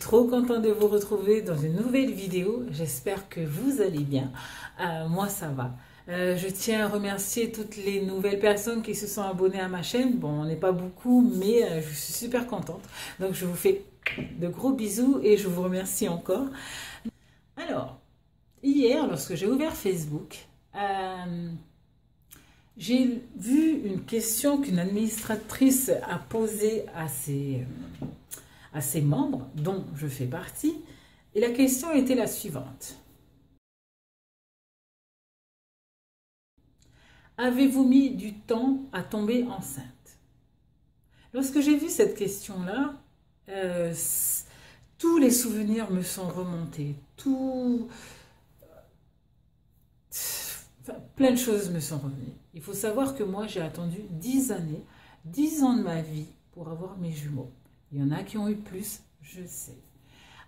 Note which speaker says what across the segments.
Speaker 1: trop contente de vous retrouver dans une nouvelle vidéo. J'espère que vous allez bien. Moi, ça va. Je tiens à remercier toutes les nouvelles personnes qui se sont abonnées à ma chaîne. Bon, on n'est pas beaucoup, mais je suis super contente. Donc, je vous fais de gros bisous et je vous remercie encore. Alors, hier, lorsque j'ai ouvert Facebook, j'ai vu une question qu'une administratrice a posée à ses membres, dont je fais partie, et la question était la suivante. Avez-vous mis du temps à tomber enceinte? Lorsque j'ai vu cette question-là, tous les souvenirs me sont remontés, plein de choses me sont revenues. Il faut savoir que moi, j'ai attendu 10 années, 10 ans de ma vie pour avoir mes jumeaux. Il y en a qui ont eu plus, je sais.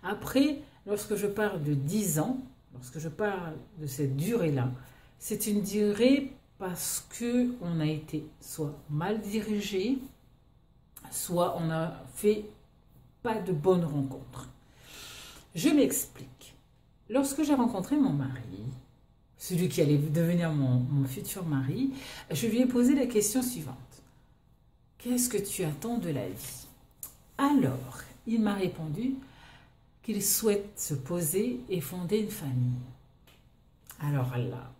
Speaker 1: Après, lorsque je parle de 10 ans, lorsque je parle de cette durée-là, c'est une durée parce qu'on a été soit mal dirigé, soit on n'a fait pas de bonnes rencontres. Je m'explique. Lorsque j'ai rencontré mon mari, celui qui allait devenir mon futur mari, je lui ai posé la question suivante. Qu'est-ce que tu attends de la vie? Alors, il m'a répondu qu'il souhaite se poser et fonder une famille. Alors là,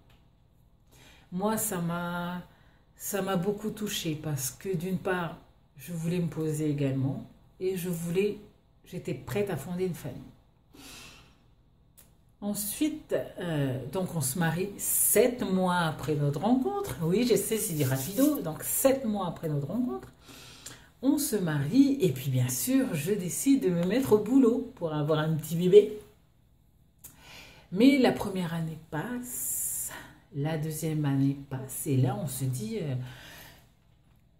Speaker 1: moi, ça m'a beaucoup touchée parce que d'une part, je voulais me poser également et j'étais prête à fonder une famille. Ensuite, donc on se marie 7 mois après notre rencontre. Oui, je sais, c'est du rapido. Donc 7 mois après notre rencontre, on se marie et puis bien sûr, je décide de me mettre au boulot pour avoir un petit bébé. Mais la première année passe, la deuxième année passe et là on se dit,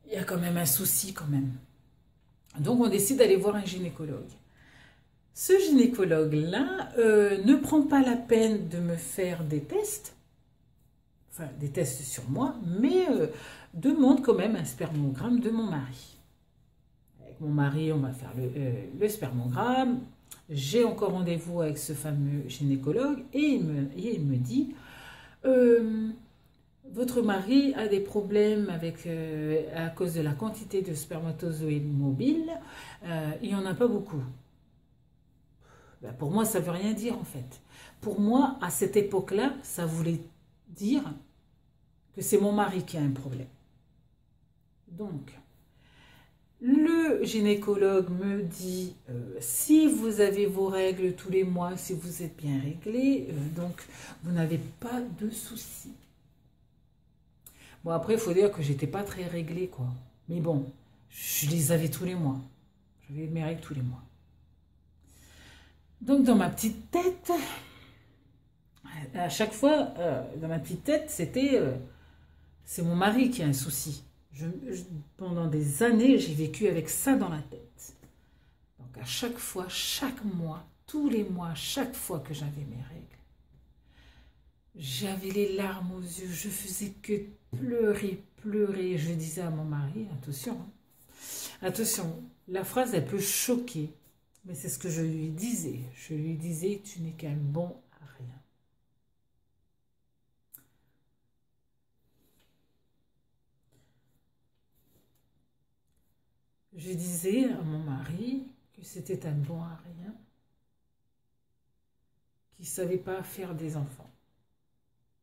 Speaker 1: il y a quand même un souci quand même. Donc on décide d'aller voir un gynécologue. Ce gynécologue-là ne prend pas la peine de me faire des tests, enfin des tests sur moi, mais demande quand même un spermogramme de mon mari. Avec mon mari, on va faire le spermogramme. J'ai encore rendez-vous avec ce fameux gynécologue et il me dit votre mari a des problèmes à cause de la quantité de spermatozoïdes mobiles. Il n'y en a pas beaucoup. Ben pour moi, ça ne veut rien dire en fait. Pour moi, à cette époque-là, ça voulait dire que c'est mon mari qui a un problème. Donc, le gynécologue me dit, si vous avez vos règles tous les mois, si vous êtes bien réglé, donc vous n'avez pas de soucis. Bon, après, il faut dire que j'étais pas très réglée, quoi. Mais bon, je les avais tous les mois. J'avais mes règles tous les mois. Donc, dans ma petite tête, à chaque fois, dans ma petite tête, c'est mon mari qui a un souci. Pendant des années, j'ai vécu avec ça dans la tête. Donc, à chaque fois, chaque mois, tous les mois, chaque fois que j'avais mes règles, j'avais les larmes aux yeux, je faisais que pleurer, pleurer. Je disais à mon mari, attention, hein, attention, la phrase, elle peut choquer. Mais c'est ce que je lui disais. Je lui disais, tu n'es qu'un bon à rien. Je disais à mon mari que c'était un bon à rien, qu'il ne savait pas faire des enfants.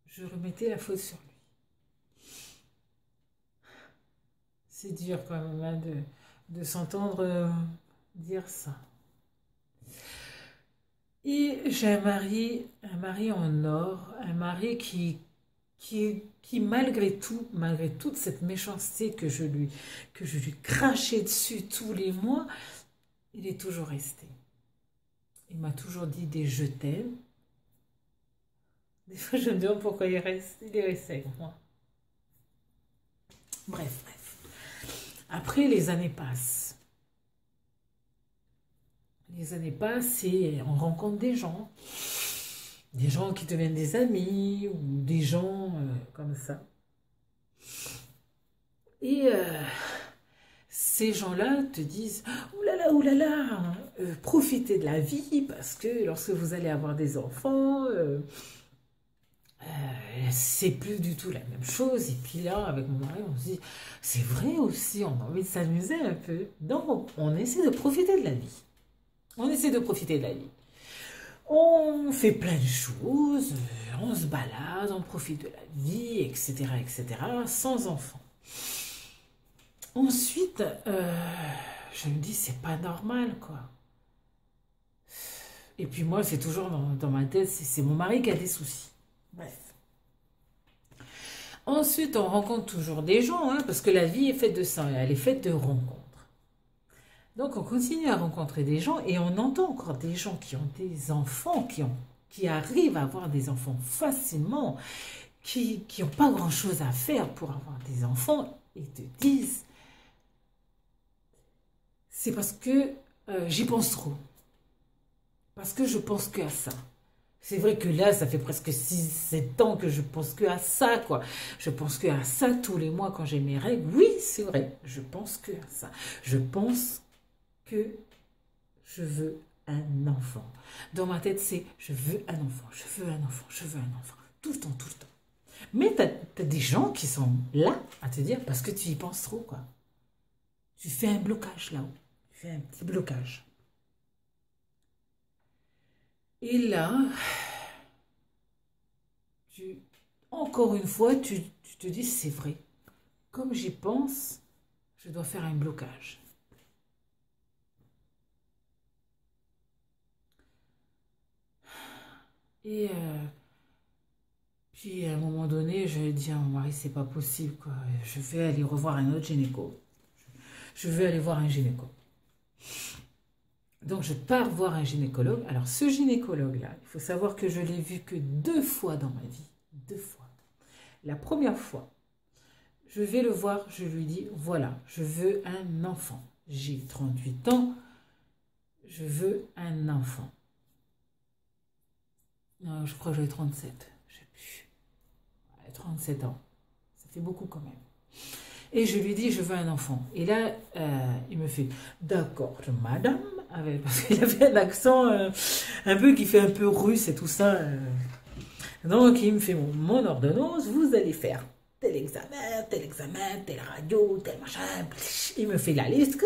Speaker 1: Je remettais la faute sur lui. C'est dur quand même hein, de s'entendre dire ça. Et j'ai un mari en or, un mari qui malgré tout, malgré toute cette méchanceté que je lui crachais dessus tous les mois, il est toujours resté. Il m'a toujours dit des je t'aime. Des fois, je me demande pourquoi il est resté avec moi. Bref. Après, les années passent. Les années passent et on rencontre des gens qui deviennent des amis ou des gens comme ça. Et ces gens-là te disent oulala, là, profitez de la vie parce que lorsque vous allez avoir des enfants, c'est plus du tout la même chose. Et puis là, avec mon mari, on se dit, c'est vrai aussi, on a envie de s'amuser un peu. Donc, on essaie de profiter de la vie. On essaie de profiter de la vie. On fait plein de choses, on se balade, on profite de la vie, etc., sans enfants. Ensuite, je me dis, c'est pas normal, quoi. Et puis moi, c'est toujours dans ma tête, c'est mon mari qui a des soucis. Bref. Ensuite, on rencontre toujours des gens, hein, parce que la vie est faite de ça, elle est faite de rencontres. Donc, on continue à rencontrer des gens et on entend encore des gens qui ont des enfants, qui arrivent à avoir des enfants facilement, qui n'ont pas grand-chose à faire pour avoir des enfants et te disent, c'est parce que j'y pense trop. Parce que je pense que à ça. C'est vrai que là, ça fait presque 6-7 ans que je pense que à ça, quoi. Je pense que à ça tous les mois quand j'ai mes règles. Oui, c'est vrai, je pense que à ça. Je pense que je veux un enfant. Dans ma tête, c'est je veux un enfant, je veux un enfant, je veux un enfant. Tout le temps, tout le temps. Mais tu as des gens qui sont là à te dire parce que tu y penses trop, quoi. Tu fais un blocage là-haut. Tu fais un petit blocage. Et là, encore une fois, tu te dis, c'est vrai. Comme j'y pense, je dois faire un blocage. Et puis à un moment donné, je dis à mon mari, c'est pas possible, quoi. Je vais aller revoir un autre gynéco. Je vais aller voir un gynéco. Donc je pars voir un gynécologue. Alors ce gynécologue-là, il faut savoir que je l'ai vu que 2 fois dans ma vie. 2 fois. La première fois, je vais le voir, je lui dis, voilà, je veux un enfant. J'ai 38 ans, je veux un enfant. Non, je crois que j'ai 37. Je sais plus. 37 ans. Ça fait beaucoup quand même. Et je lui dis, je veux un enfant. Et là, il me fait, d'accord, madame, parce qu'il avait un accent un peu qui fait un peu russe et tout ça. Donc, il me fait mon ordonnance, vous allez faire tel examen, telle radio, tel machin. Il me fait la liste.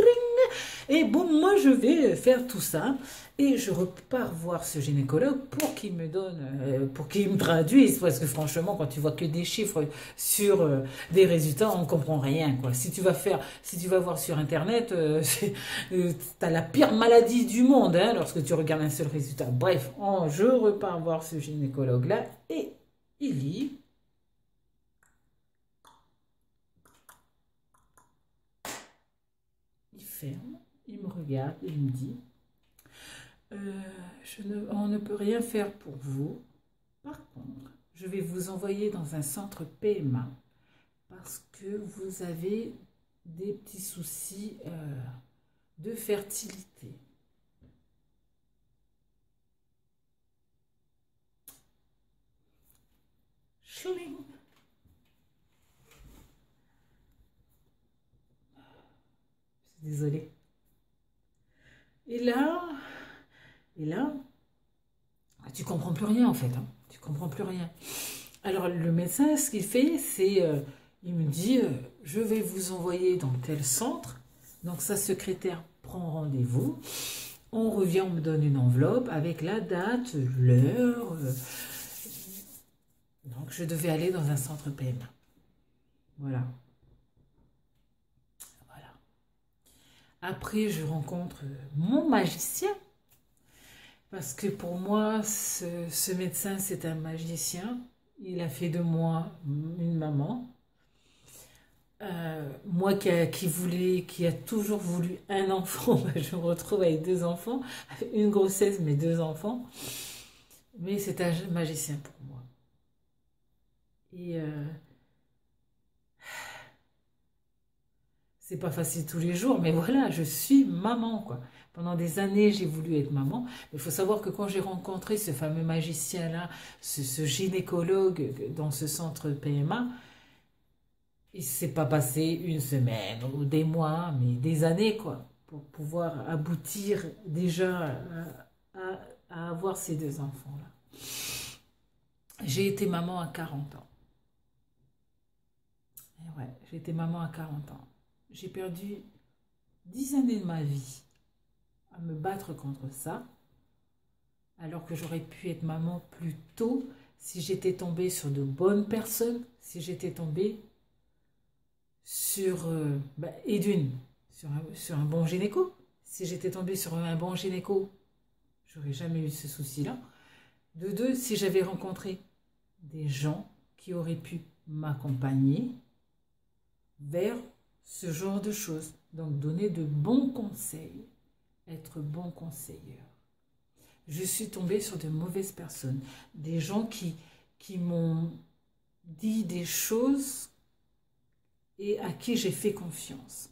Speaker 1: Et bon, moi, je vais faire tout ça. Et je repars voir ce gynécologue pour qu'il me donne, pour qu'il me traduise. Parce que franchement, quand tu vois que des chiffres sur des résultats, on ne comprend rien, quoi. Si tu vas voir sur Internet, tu as la pire maladie du monde, hein, lorsque tu regardes un seul résultat. Bref, je repars voir ce gynécologue-là et il lit. Il ferme, il me regarde et il me dit on ne peut rien faire pour vous. Par contre, je vais vous envoyer dans un centre PMA parce que vous avez des petits soucis de fertilité. Schling. Désolée. Et là, tu comprends plus rien en fait. Hein. Tu comprends plus rien. Alors le médecin, ce qu'il fait, c'est, il me dit, je vais vous envoyer dans tel centre. Donc sa secrétaire prend rendez-vous. On revient, on me donne une enveloppe avec la date, l'heure. Donc je devais aller dans un centre PMA. Voilà. Après, je rencontre mon magicien. Parce que pour moi, ce médecin, c'est un magicien. Il a fait de moi une maman. Moi qui a toujours voulu un enfant, je me retrouve avec 2 enfants, une grossesse, mais 2 enfants. Mais c'est un magicien pour moi. Et c'est pas facile tous les jours, mais voilà, je suis maman, quoi. Pendant des années, j'ai voulu être maman. Mais il faut savoir que quand j'ai rencontré ce fameux magicien-là, ce gynécologue dans ce centre PMA, Il ne s'est pas passé une semaine ou des mois, mais des années, quoi, pour pouvoir aboutir déjà à avoir ces deux enfants-là. J'ai été maman à 40 ans. Et ouais, j'ai été maman à 40 ans. J'ai perdu 10 années de ma vie à me battre contre ça, alors que j'aurais pu être maman plus tôt si j'étais tombée sur de bonnes personnes, si j'étais tombée sur, et d'une, sur un bon gynéco. Si j'étais tombée sur un bon gynéco, j'aurais jamais eu ce souci-là. De deux, si j'avais rencontré des gens qui auraient pu m'accompagner vers ce genre de choses. Donc, donner de bons conseils, être bon conseilleur. Je suis tombée sur de mauvaises personnes, des gens qui m'ont dit des choses et à qui j'ai fait confiance.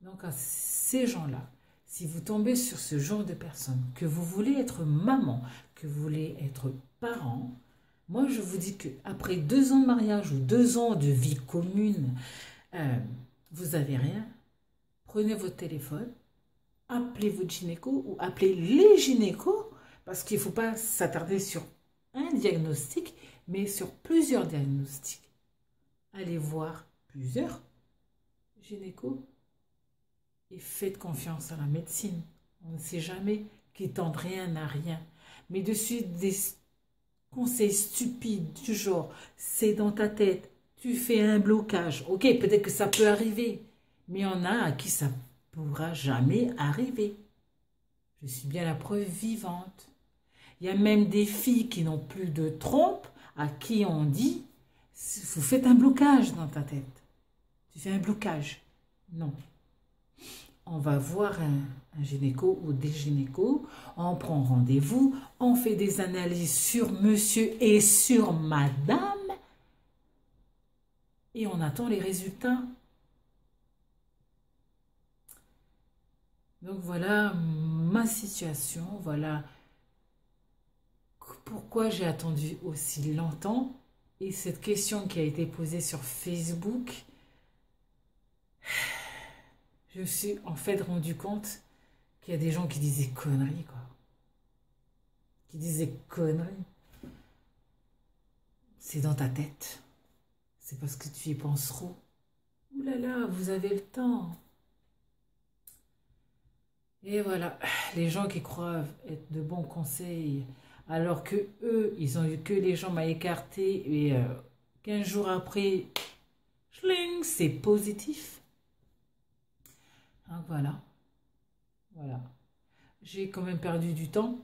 Speaker 1: Donc, à ces gens-là, si vous tombez sur ce genre de personnes, que vous voulez être maman, que vous voulez être parent, moi, je vous dis qu'après 2 ans de mariage ou 2 ans de vie commune, vous n'avez rien, prenez votre téléphone, appelez votre gynéco ou appelez les gynécos, parce qu'il ne faut pas s'attarder sur un diagnostic, mais sur plusieurs diagnostics. Allez voir plusieurs gynécos et faites confiance à la médecine. On ne sait jamais, qui tente rien à rien. Mais dessus des conseils stupides du genre, c'est dans ta tête, tu fais un blocage. Ok, peut-être que ça peut arriver, mais il y en a à qui ça ne pourra jamais arriver. Je suis bien la preuve vivante. Il y a même des filles qui n'ont plus de trompe, à qui on dit, vous faites un blocage dans ta tête. Tu fais un blocage. Non. On va voir un gynéco ou des gynécos, on prend rendez-vous, on fait des analyses sur monsieur et sur madame, et on attend les résultats. Donc voilà ma situation, voilà pourquoi j'ai attendu aussi longtemps. Et cette question qui a été posée sur Facebook, je me suis en fait rendu compte qu'il y a des gens qui disaient conneries, quoi. Qui disaient conneries. C'est dans ta tête. C'est parce que tu y penses trop. Ouh là là, vous avez le temps. Et voilà, les gens qui croient être de bons conseils, alors que eux, ils ont eu que les jambes à écarter et 15 jours après, schling, c'est positif. Donc voilà, voilà. J'ai quand même perdu du temps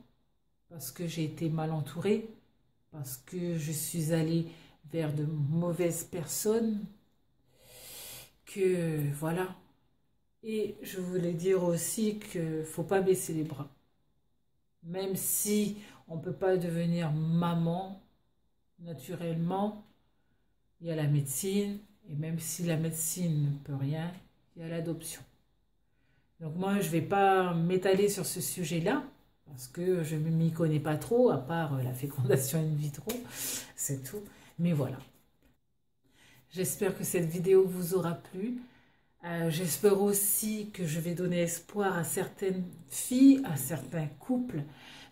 Speaker 1: parce que j'ai été mal entourée, parce que je suis allée vers de mauvaises personnes, que voilà. Et je voulais dire aussi qu'il ne faut pas baisser les bras. Même si on ne peut pas devenir maman naturellement, il y a la médecine. Et même si la médecine ne peut rien, il y a l'adoption. Donc moi, je ne vais pas m'étaler sur ce sujet-là, parce que je ne m'y connais pas trop, à part la fécondation in vitro, c'est tout. Mais voilà. J'espère que cette vidéo vous aura plu. J'espère aussi que je vais donner espoir à certaines filles, à certains couples.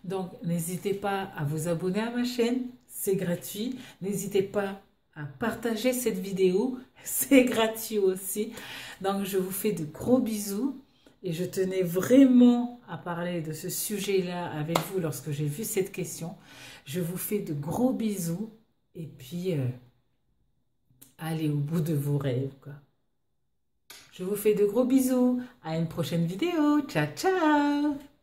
Speaker 1: Donc, n'hésitez pas à vous abonner à ma chaîne, c'est gratuit. N'hésitez pas à partager cette vidéo, c'est gratuit aussi. Donc, je vous fais de gros bisous. Et je tenais vraiment à parler de ce sujet-là avec vous lorsque j'ai vu cette question. Je vous fais de gros bisous. Et puis, allez au bout de vos rêves, quoi. Je vous fais de gros bisous. À une prochaine vidéo. Ciao, ciao!